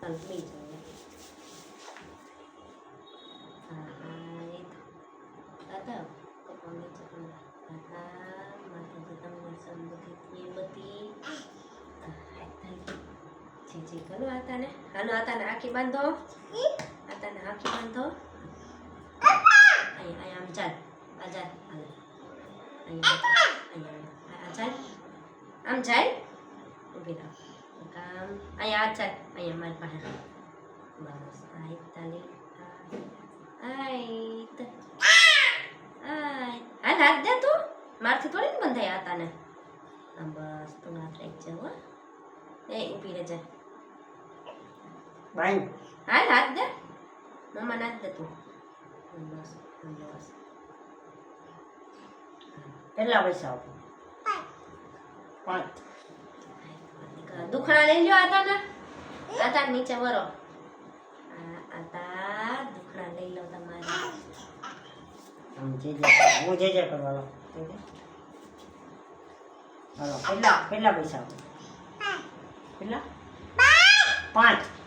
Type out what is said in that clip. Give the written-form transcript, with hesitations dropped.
ચાલ બી જાવ દાદા કપાળની ચકલા દાદા માતાજી તમને સમૃદ્ધિ બધી જી કરો આતાને હાલો આતાને આખી બાંધો આતાને આખી બાંધો અહીંયા આમ ચાલ આ ચાલ અહીંયા આ ચાલ આમ ચાલ ઊભી રાખ કામ અહીંયા આ ચાલ અહીંયા મારી પાસે બસ આઈ તાલી આઈ હાલ હાથ દે તું મારથી થોડી ને બંધાય આતાને આમ બસ તું હાથ રાખજે હો એ ઊભી રહેજે ભાઈ હાલ હાથ દે મમ્મા નાખ દે તું બસ બસ કેટલા પૈસા આપો 5 દુખણા લઈ લ્યો આતા નીચે વરો આતા દુખણા લઈ લો તમારે હું જે કરવાનો હાલો કેટલા પૈસા આપો કેટલા 5